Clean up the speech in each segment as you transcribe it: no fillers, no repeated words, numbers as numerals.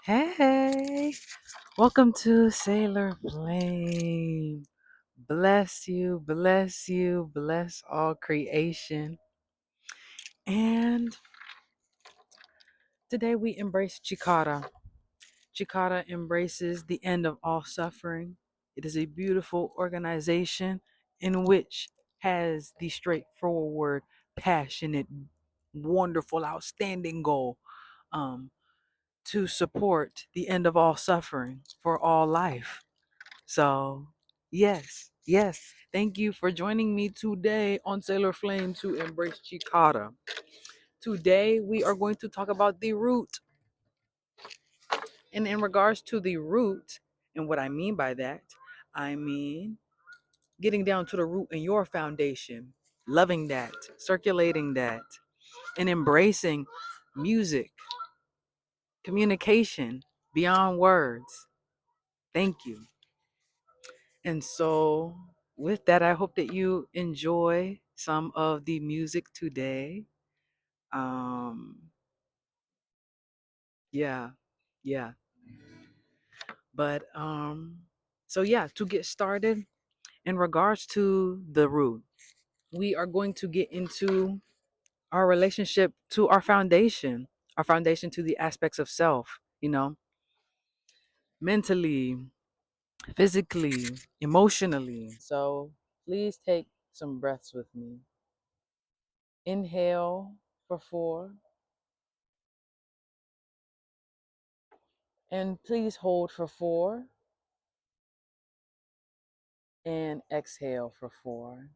Hey, welcome to Sailor Flame. Bless you, bless you, bless all creation. And today we embrace Chikara. Chikara embraces the end of all suffering. It is a beautiful organization in which has the straightforward, passionate, wonderful, outstanding goal um, to support the end of all suffering for all life. So, yes, yes. Thank you for joining me today on Sailor Flame to embrace Chikara. Today, we are going to talk about the root. And in regards to the root, and what I mean by that, I mean getting down to the root in your foundation, loving that, circulating that, and embracing music, communication beyond words. Thank you. And so, with that, I hope that you enjoy some of the music today. Um, yeah, yeah. But so yeah, to get started, in regards to the root, we are going to get into our relationship to our foundation to the aspects of self, mentally, physically, emotionally. So please take some breaths with me. Inhale for 4, and please hold for 4, and exhale for 4.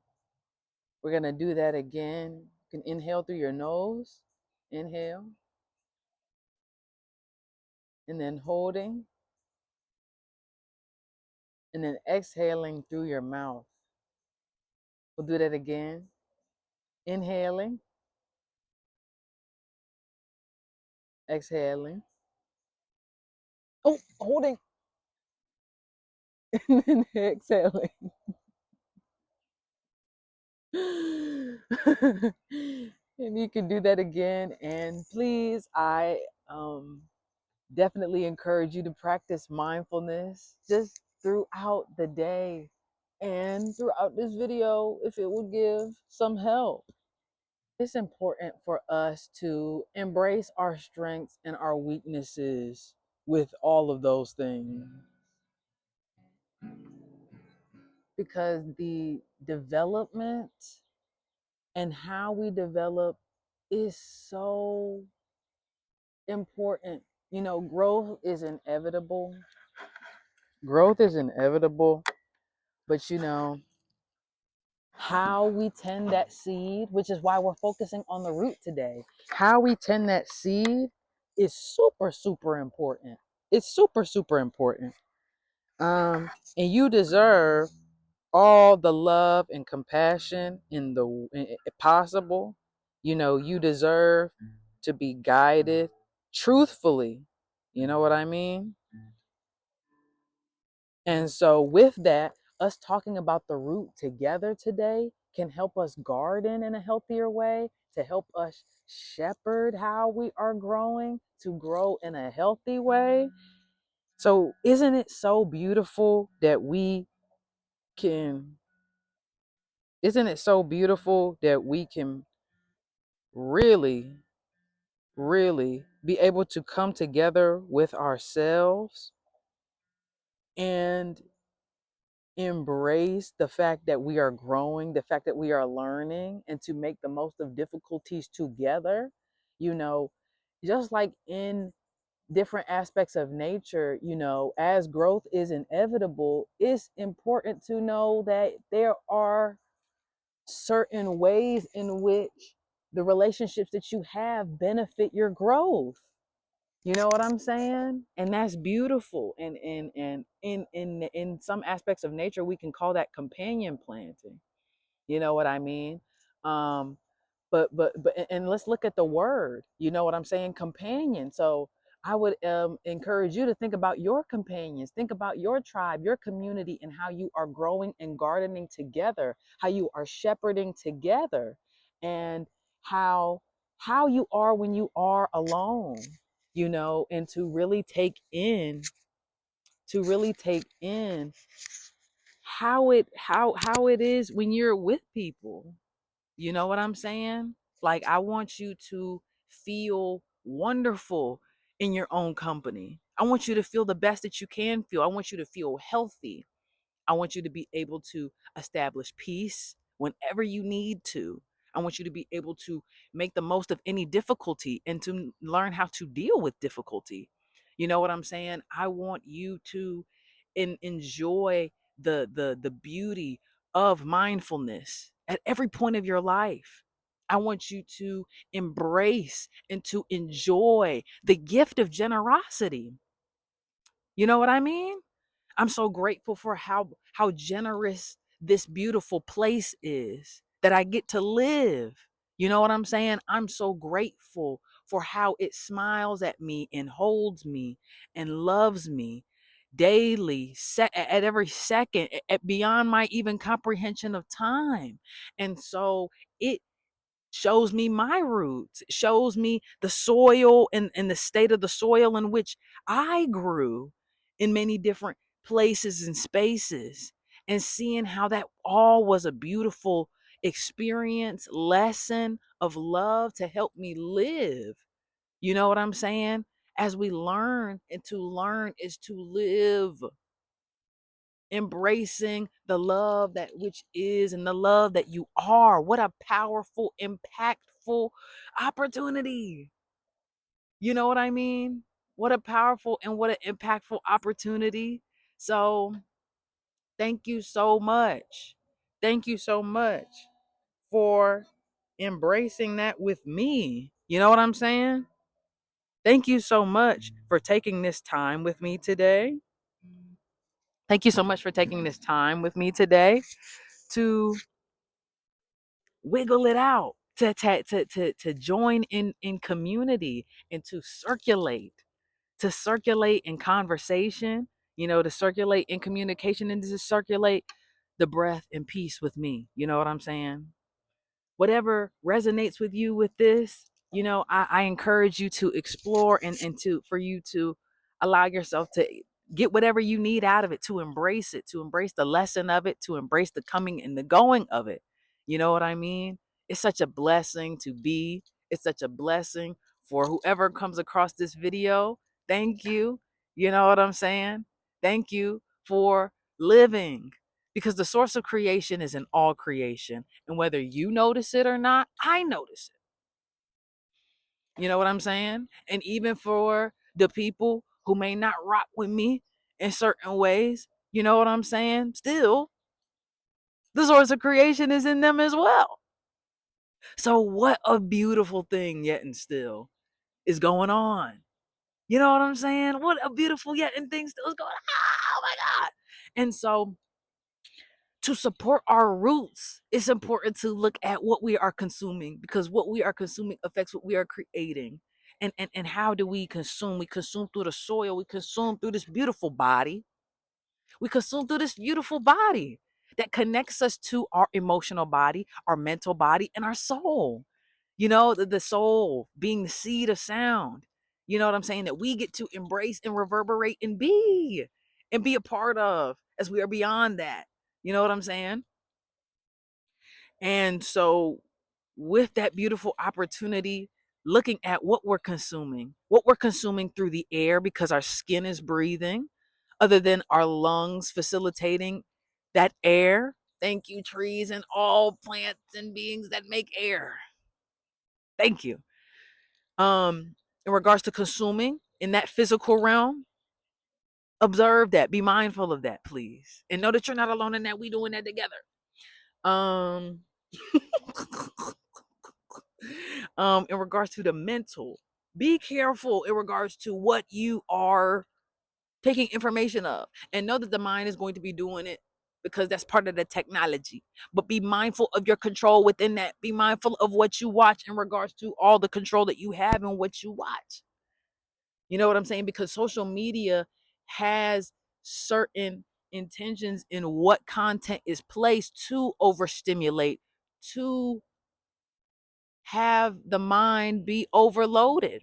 We're going to do that again. You can inhale through your nose, inhale, and then holding, and then exhaling through your mouth. We'll do that again. Inhaling, exhaling. Oh, holding, and then exhaling. And you can do that again. And please, I definitely encourage you to practice mindfulness just throughout the day and throughout this video if it would give some help. It's important for us to embrace our strengths and our weaknesses with all of those things, because the development and how we develop is so important. Growth is inevitable. Growth is inevitable, but how we tend that seed, which is why we're focusing on the root today. How we tend that seed is super, super important. It's super, super important. And you deserve all the love and compassion possible. You deserve to be guided truthfully. You know what I mean? And so, with that, us talking about the root together today can help us garden in a healthier way, to help us shepherd how we are growing, to grow in a healthy way. So, isn't it so beautiful that can, isn't it so beautiful that we can really, really be able to come together with ourselves and embrace the fact that we are growing, the fact that we are learning, and to make the most of difficulties together. You know, just like in different aspects of nature, as growth is inevitable, it's important to know that there are certain ways in which the relationships that you have benefit your growth. You know what I'm saying? And that's beautiful. And in some aspects of nature, we can call that companion planting. You know what I mean? Um, but and let's look at the word. You know what I'm saying? Companion. So I would encourage you to think about your companions, think about your tribe, your community, and how you are growing and gardening together, how you are shepherding together, and how you are when you are alone. and to really take in how it is when you're with people. You know what I'm saying? Like, I want you to feel wonderful in your own company. I want you to feel the best that you can feel. I want you to feel healthy. I want you to be able to establish peace whenever you need to. I want you to be able to make the most of any difficulty and to learn how to deal with difficulty. You know what I'm saying? I want you to enjoy the beauty of mindfulness at every point of your life. I want you to embrace and to enjoy the gift of generosity. You know what I mean? I'm so grateful for how generous this beautiful place is that I get to live. You know what I'm saying? I'm so grateful for how it smiles at me and holds me and loves me daily, at every second, at beyond my even comprehension of time. And so it shows me my roots, it shows me the soil and the state of the soil in which I grew in many different places and spaces, and seeing how that all was a beautiful experience, lesson of love to help me live. You know what I'm saying? As we learn, and to learn is to live, embracing the love that which is and the love that you are. What a powerful, impactful opportunity. You know what I mean? What a powerful and what an impactful opportunity. So, thank you so much. Thank you so much for embracing that with me. You know what I'm saying? Thank you so much for taking this time with me today. Thank you so much for taking this time with me today to wiggle it out, to join in community, and to circulate in conversation, to circulate in communication, and to circulate the breath and peace with me. You know what I'm saying? Whatever resonates with you with this, I encourage you to explore, and to for you to allow yourself to get whatever you need out of it, to embrace it, to embrace the lesson of it, to embrace the coming and the going of it. You know what I mean? It's such a blessing to be. It's such a blessing for whoever comes across this video. Thank you. You know what I'm saying? Thank you for living, because the source of creation is in all creation. And whether you notice it or not, I notice it. You know what I'm saying? And even for the people who may not rock with me in certain ways, you know what I'm saying? Still, the source of creation is in them as well. So, what a beautiful thing, yet and still, is going on. You know what I'm saying? What a beautiful yet and thing still is going on. Oh my God. And so, to support our roots, it's important to look at what we are consuming, because what we are consuming affects what we are creating. And how do we consume? We consume through the soil, we consume through this beautiful body. We consume through this beautiful body that connects us to our emotional body, our mental body, and our soul. The soul being the seed of sound. You know what I'm saying? That we get to embrace and reverberate and be a part of, as we are beyond that. You know what I'm saying? And so, with that beautiful opportunity, looking at what we're consuming through the air, because our skin is breathing, other than our lungs facilitating that air. Thank you, trees and all plants and beings that make air. Thank you. In regards to consuming in that physical realm, observe that, be mindful of that, please. And know that you're not alone in that. We doing that together. Um in regards to the mental, be careful in regards to what you are taking information of, and know that the mind is going to be doing it, because that's part of the technology. But be mindful of your control within that. Be mindful of what you watch in regards to all the control that you have in what you watch. You know what I'm saying? Because social media has certain intentions in what content is placed to overstimulate, to have the mind be overloaded.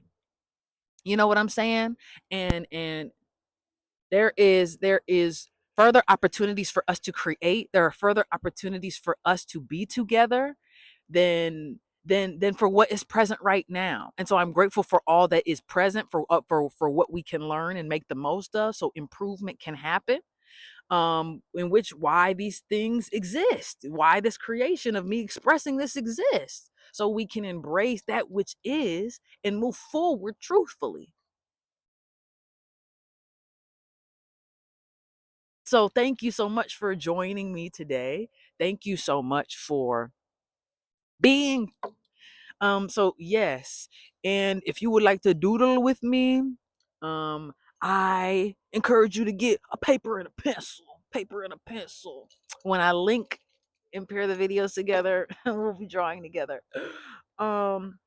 You know what I'm saying? And there is further opportunities for us to create. There are further opportunities for us to be together than than for what is present right now. And so I'm grateful for all that is present, for what we can learn and make the most of, so improvement can happen. In which why these things exist, why this creation of me expressing this exists, so we can embrace that which is and move forward truthfully. So thank you so much for joining me today. Thank you so much for being. So yes, and if you would like to doodle with me, I encourage you to get a paper and a pencil. Paper and a pencil. When I link and pair the videos together, we'll be drawing together. Um,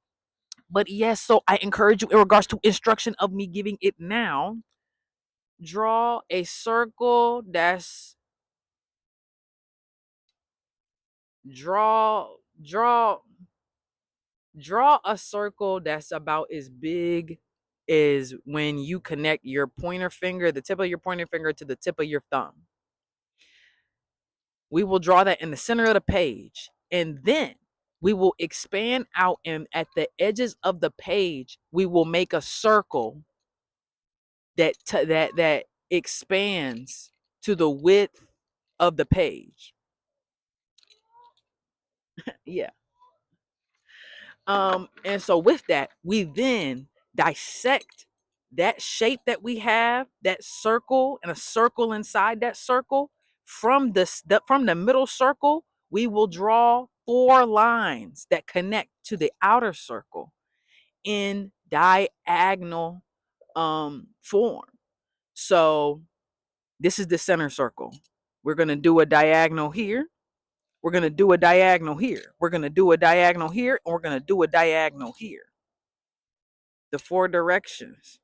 but yes, so I encourage you, in regards to instruction of me giving it now, draw a circle that's draw draw draw a circle that's about as big as when you connect your pointer finger, the tip of your pointer finger, to the tip of your thumb. We will draw that in the center of the page, and then we will expand out, and at the edges of the page we will make a circle that expands to the width of the page. Yeah. And so with that, we then dissect that shape that we have, that circle, and a circle inside that circle. From the middle circle, we will draw 4 lines that connect to the outer circle in diagonal form. So this is the center circle. We're gonna do a diagonal here. We're gonna do a diagonal here. We're gonna do a diagonal here, and we're gonna do a diagonal here. The 4 directions.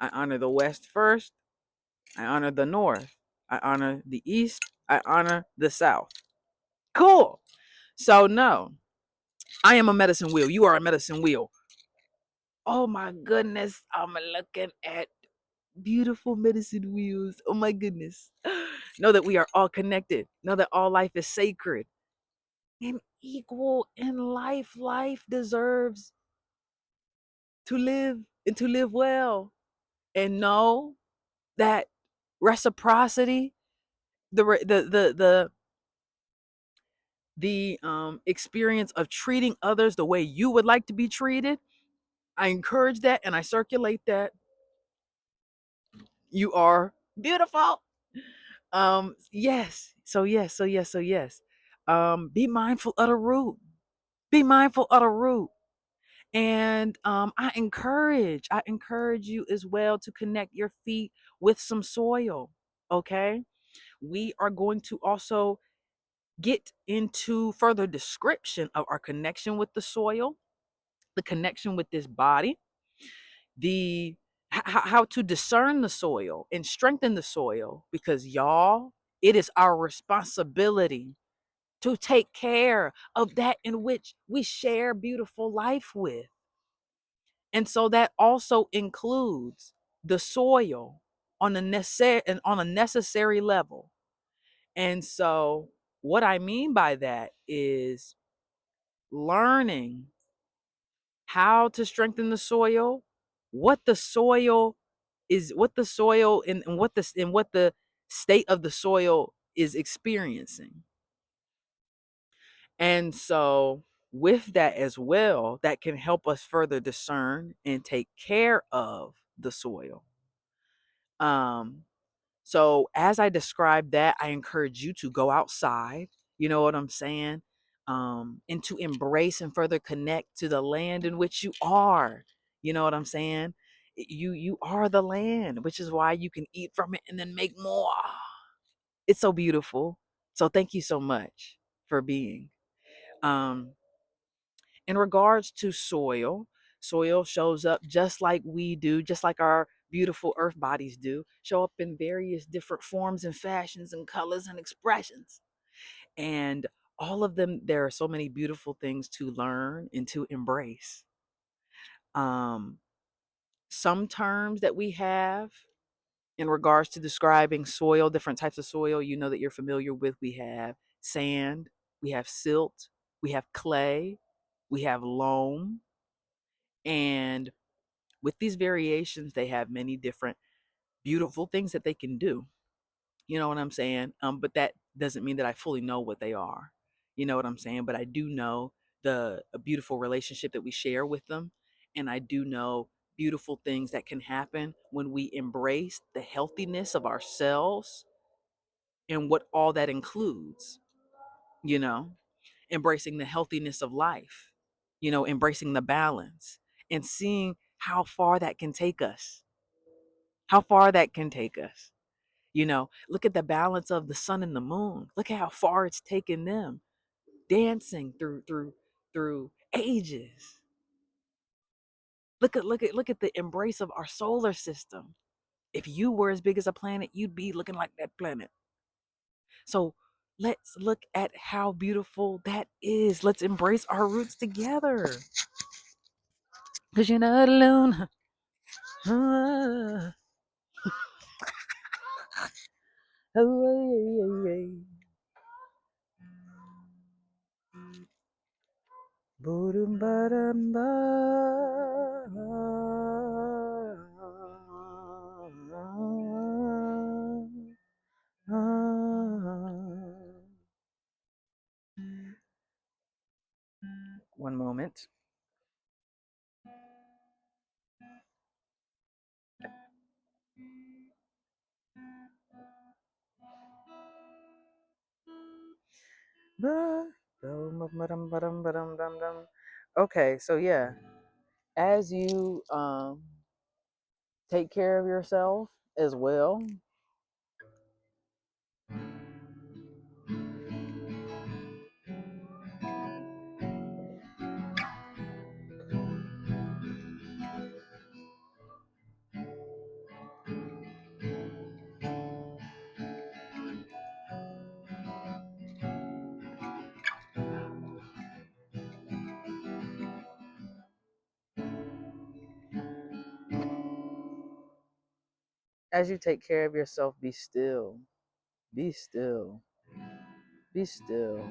I honor the west first. I honor the north. I honor the east. I honor the south. Cool. So, no, I am a medicine wheel. You are a medicine wheel. Oh my goodness. I'm looking at beautiful medicine wheels. Oh my goodness. Know that we are all connected. Know that all life is sacred and equal in life. Life deserves to live and to live well. And know that reciprocity, the experience of treating others the way you would like to be treated, I encourage that and I circulate that. You are beautiful. Yes. So yes, so yes, so yes. Be mindful of the root. Be mindful of the root. And I encourage you as well to connect your feet with some soil. Okay. We are going to also get into further description of our connection with the soil, the connection with this body, the how to discern the soil and strengthen the soil, because y'all, it is our responsibility to take care of that in which we share beautiful life with. And so that also includes the soil on a necessary level. And so what I mean by that is learning how to strengthen the soil, what the soil what the soil and what the state of the soil is experiencing. And so with that as well, that can help us further discern and take care of the soil. Um So as I describe that, I encourage you to go outside, you know what I'm saying? And to embrace and further connect to the land in which you are. You know what I'm saying? You are the land, which is why you can eat from it and then make more. It's so beautiful. So thank you so much for being. Um, in regards to soil, soil shows up just like we do, just like our beautiful earth bodies do, show up in various different forms and fashions and colors and expressions. And all of them, there are so many beautiful things to learn and to embrace. Um, some terms that we have in regards to describing soil, different types of soil, that you're familiar with. We have sand, we have silt, we have clay, we have loam. And with these variations, they have many different beautiful things that they can do. You know what I'm saying? But that doesn't mean that I fully know what they are. You know what I'm saying? But I do know the a beautiful relationship that we share with them. And I do know beautiful things that can happen when we embrace the healthiness of ourselves and what all that includes, you know, embracing the healthiness of life, embracing the balance and seeing how far that can take us, how far that can take us. Look at the balance of the sun and the moon. Look at how far it's taken them, dancing through ages. Look at the embrace of our solar system. If you were as big as a planet, you'd be looking like that planet. So let's look at how beautiful that is. Let's embrace our roots together. Cause you're not alone. Ah, oh, yeah, yeah, yeah. Boodum badum ba. One moment. Okay, so yeah, as you take care of yourself as well, as you take care of yourself, be still, be still, be still,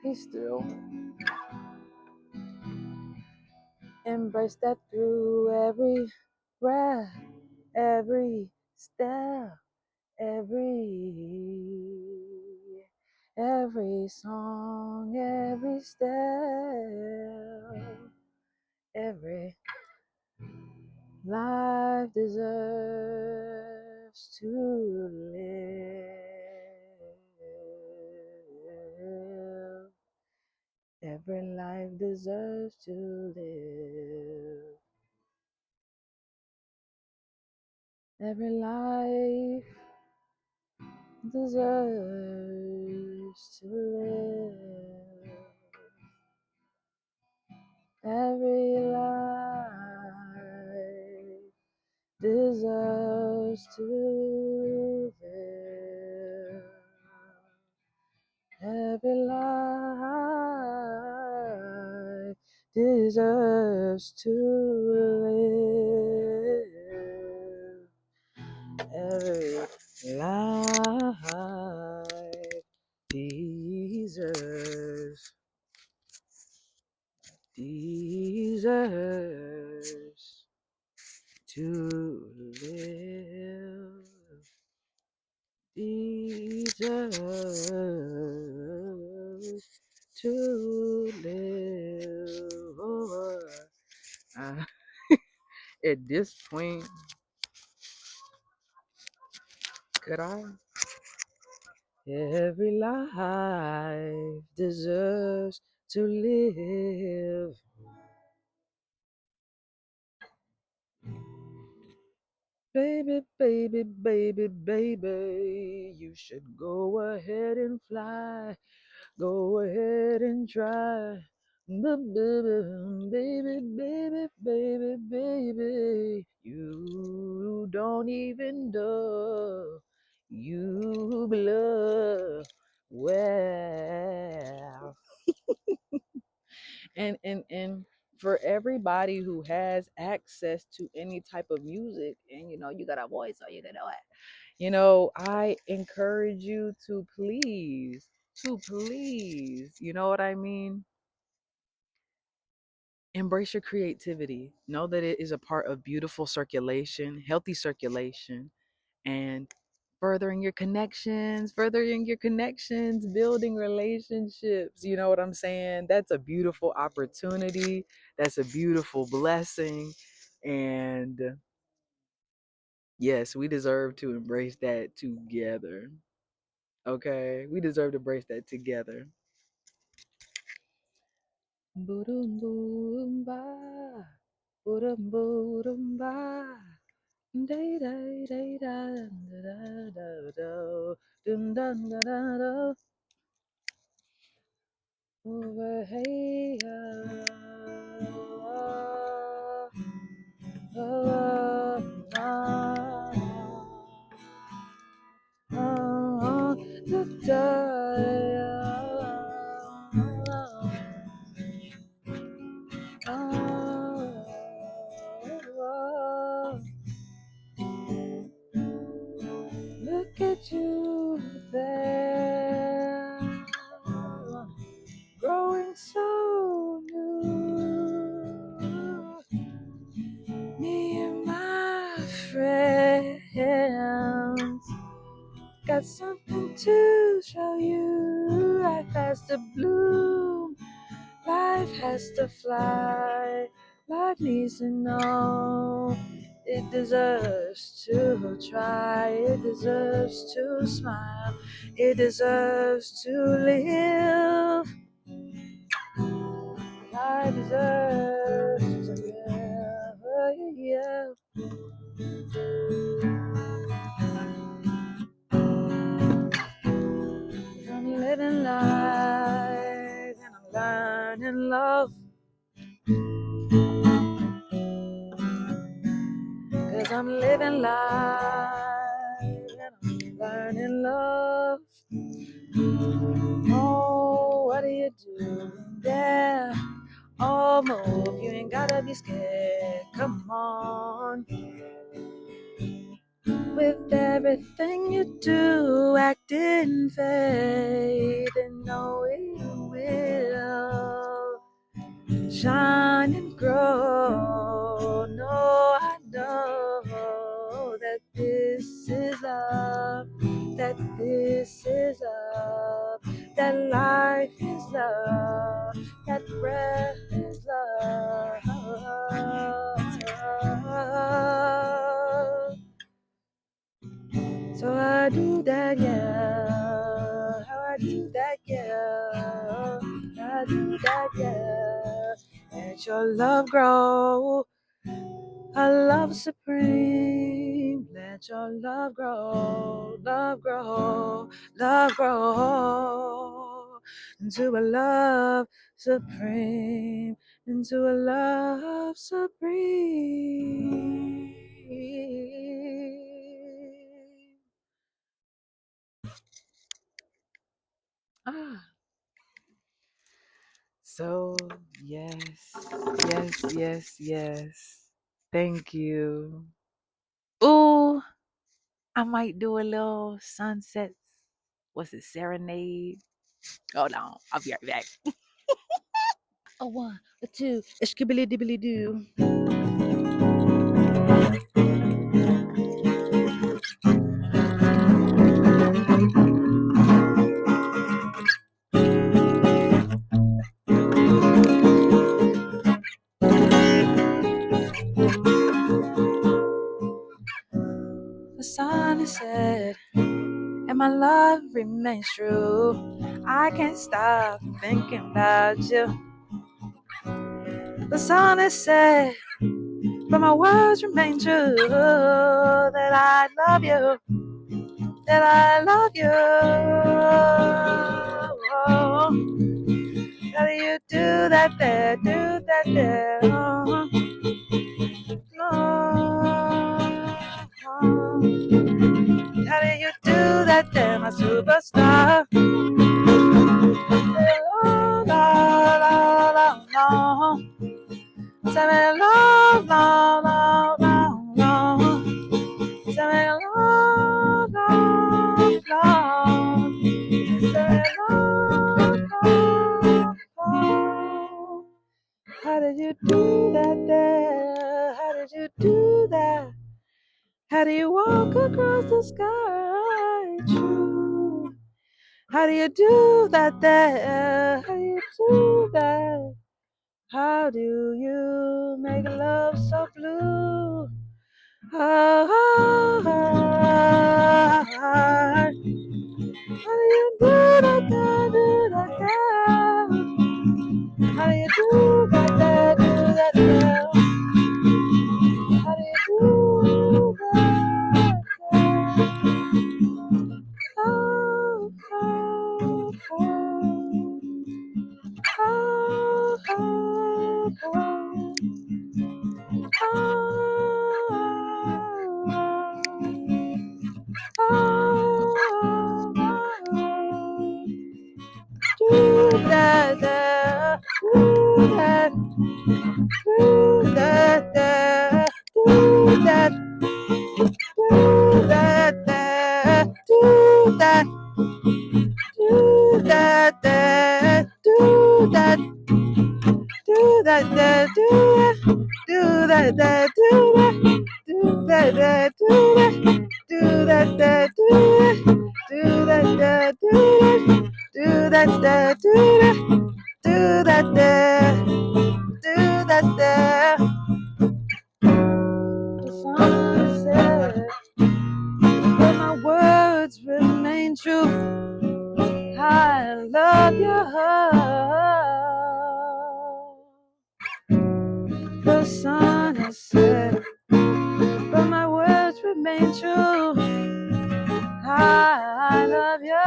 be still. Embrace that through every breath, every step, every song, every step, every life deserves to live. Every life deserves to live. Every life deserves to live. Every life deserves to live. Every life deserves to live. Every life deserves to live. Deserves to live. Uh, at this point, could I? Every life deserves to live. Baby, baby, baby, baby, you should go ahead and fly. Go ahead and try. Baby, baby, baby, baby, you don't even know you belong. Well, and for everybody who has access to any type of music, and you got a voice, so you can do it. I encourage you to please, you know what I mean? Embrace your creativity. Know that it is a part of beautiful circulation, healthy circulation, and furthering your connections, building relationships. You know what I'm saying? That's a beautiful opportunity. That's a beautiful blessing. And yes, we deserve to embrace that together. Okay? We deserve to embrace that together. Boom boom ba. Boom boom ba. Day day day da da da da da. Dum dum da da da. Over hey look at you there, growing so new. Me and my friends got something to show you. Life has to bloom, life has to fly. Life needs to know it deserves to try, it deserves to smile, it deserves to live. Life deserves to live. Yeah. I'm living life and I'm learning love. 'Cause I'm living life and I'm learning love. Oh, what are you doing there? Oh, move, you ain't gotta be scared. Come on. With everything you do, act in faith and know it will shine and grow. No, I know that this is love, that this is love, that life is love, that breath is love. So I do that, yeah. How I do that, yeah. I do that, yeah. Let your love grow, a love supreme. Let your love grow, love grow, love grow into a love supreme, into a love supreme. Ah, so yes, yes. Thank you. Ooh, I might do a little sunset. What's it, serenade? Hold on, I'll be right back. A one, a two, a skibbly dibbly doo. The sun is set, and my love remains true. I can't stop thinking about you. The sun is set, but my words remain true. That I love you, that I love you. Oh, how do you do that there, do that there? Oh, oh. How do you do that there, my superstar? La, la, la, la, la. Send me love, love, love, love, love. Send me love, love, love. Send me love, love, love. How did you do that there? How did you do that? How do you walk across the sky? True. How do you do that there? How do you do that? How do you make love so blue? How do you do that there? Do that there? How do you do that there? Do that there? How do you do that there? Oh, oh, oh, oh, oh, do that, do that, do that, do that, do that, do that. Do that, do that, do that, do that, do that, do that, do that, do that, do that, do that, do that. The song said, but my words remain true. I love you. The sun has set, but my words remain true. I love you.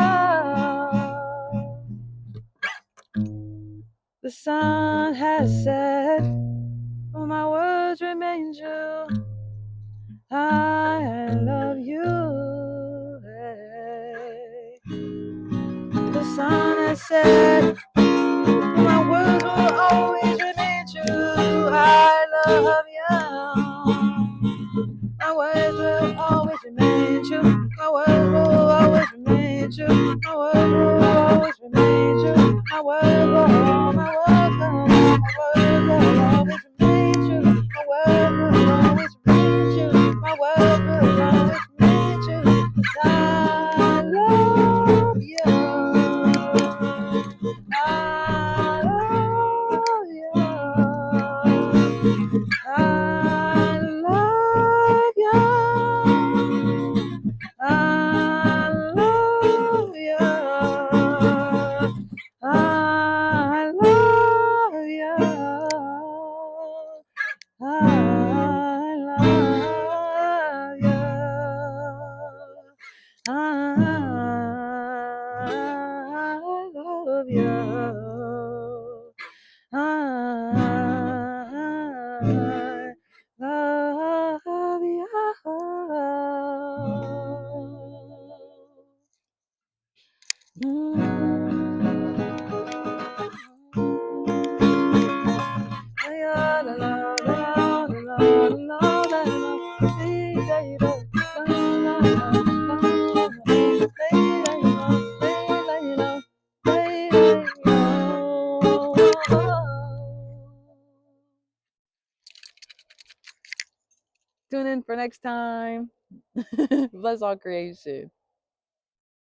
The sun has set, but my words remain true. I love you. Hey. The sun has set, but my words will always remain true. I love you. My words will always remain true. My words will always remain true. My words will always remain true. My words will, my words will, my words will always remain true. My words will always remain true. My words will always remain true. I love you. I love you. I love you. I love you. I love you. I love you. I love you. I love you. Tune in for next time. Bless all creation.